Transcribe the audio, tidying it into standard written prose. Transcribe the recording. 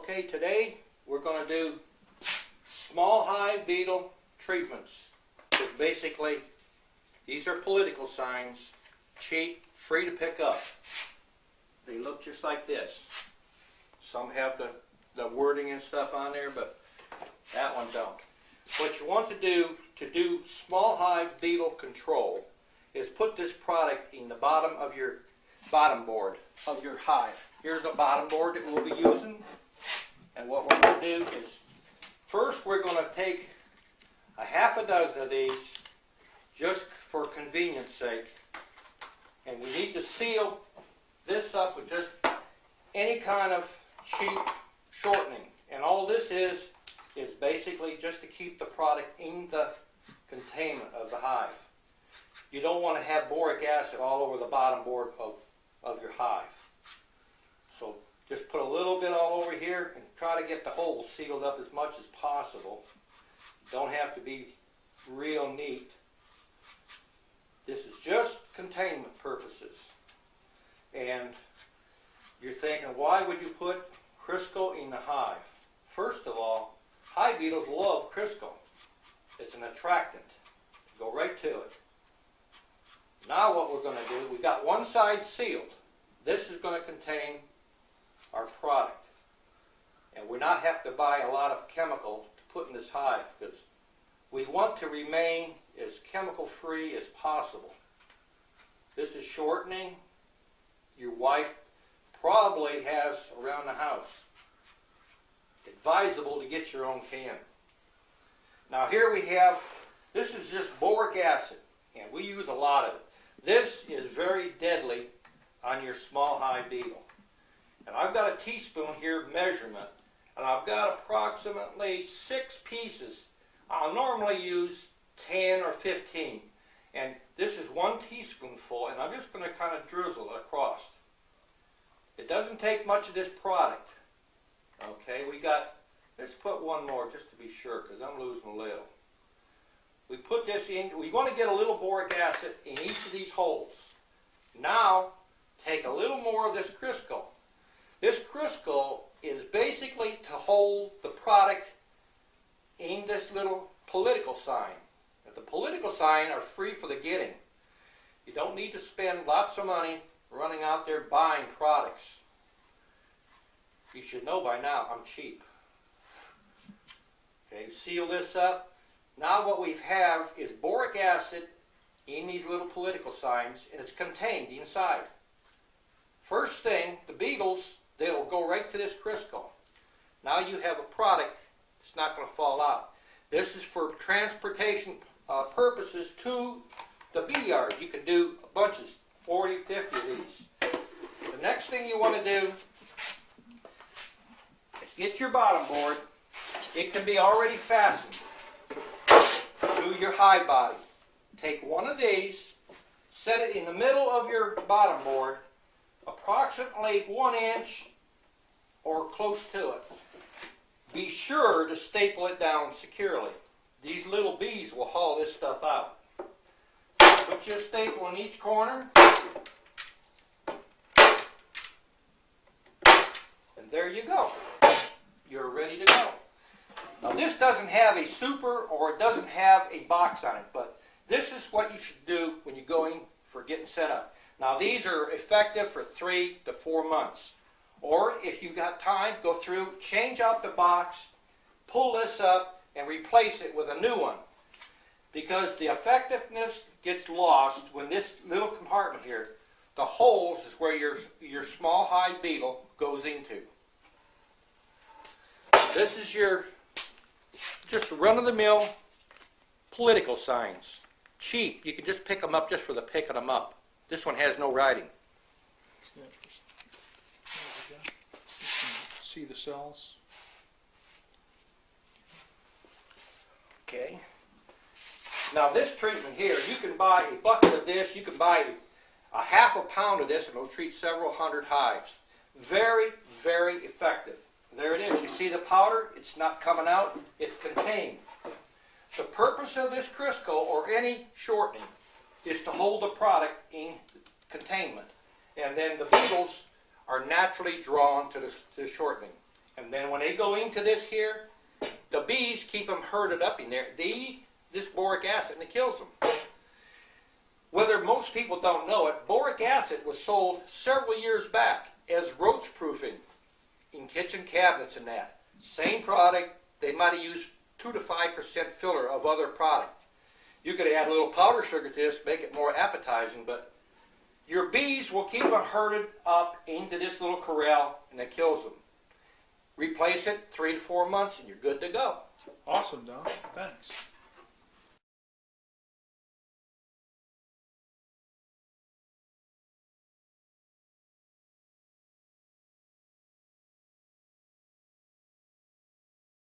Okay, today we're going to do small hive beetle treatments. So basically, these are political signs, cheap, free to pick up. They look just like this. Some have the wording and stuff on there, but that one don't. What you want to do small hive beetle control is put this product in the bottom of your bottom board of your hive. Here's a bottom board that we'll be using. And what we're going to do is, first we're going to take a half a dozen of these just for convenience sake. And we need to seal this up with just any kind of cheap shortening. And all this is basically just to keep the product in the containment of the hive. You don't want to have boric acid all over the bottom board of your hive. So just put a little bit all over here and try to get the holes sealed up as much as possible. Don't have to be real neat. This is just containment purposes. And you're thinking, why would you put Crisco in the hive? First of all, hive beetles love Crisco. It's an attractant. Go right to it. Now what we're going to do, we've got one side sealed. This is going to contain our product. And we not have to buy a lot of chemical to put in this hive because we want to remain as chemical free as possible. This is shortening. Your wife probably has around the house. Advisable to get your own can. Now here we have, this is just boric acid, and we use a lot of it. This is very deadly on your small hive beetle. And I've got a teaspoon here measurement, and I've got approximately 6 pieces. I'll normally use 10 or 15. And this is 1 teaspoonful, and I'm just going to kind of drizzle it across. It doesn't take much of this product. Okay, let's put one more just to be sure, because I'm losing a little. We put this in, we want to get a little boric acid in each of these holes. Now, take a little more of this Crisco. This Crisco is basically to hold the product in this little political sign. If the political sign are free for the getting. You don't need to spend lots of money running out there buying products. You should know by now I'm cheap. Okay, seal this up. Now what we have is boric acid in these little political signs, and it's contained inside. First thing, the beetles, they'll go right to this Crisco. Now you have a product that's not going to fall out. This is for transportation purposes to the bee yard. You can do bunches, 40, 50 of these. The next thing you want to do is get your bottom board. It can be already fastened to your hive body. Take one of these, set it in the middle of your bottom board, approximately 1 inch or close to it. Be sure to staple it down securely. These little bees will haul this stuff out. Put your staple in each corner. And there you go. You're ready to go. Now this doesn't have a super or it doesn't have a box on it, but this is what you should do when you're going for getting set up. Now these are effective for 3 to 4 months. Or if you've got time, go through, change out the box, pull this up, and replace it with a new one. Because the effectiveness gets lost when this little compartment here, the holes is where your small hive beetle goes into. This is your just run-of-the-mill political signs. Cheap. You can just pick them up just for the picking them up. This one has no writing. See the cells. Okay. Now this treatment here, you can buy a bucket of this, you can buy a half a pound of this, and it'll treat several hundred hives. Very, very effective. There it is. You see the powder? It's not coming out. It's contained. The purpose of this Crisco or any shortening is to hold the product in containment. And then the beetles are naturally drawn to the shortening. And then when they go into this here, the bees keep them herded up in there. They eat this boric acid and it kills them. Whether most people don't know it, boric acid was sold several years back as roach proofing in kitchen cabinets and that. Same product, they might have used 2 to 5% filler of other product. You could add a little powder sugar to this, make it more appetizing, but your bees will keep them herded up into this little corral and it kills them. Replace it 3 to 4 months and you're good to go. Awesome, Don. Thanks.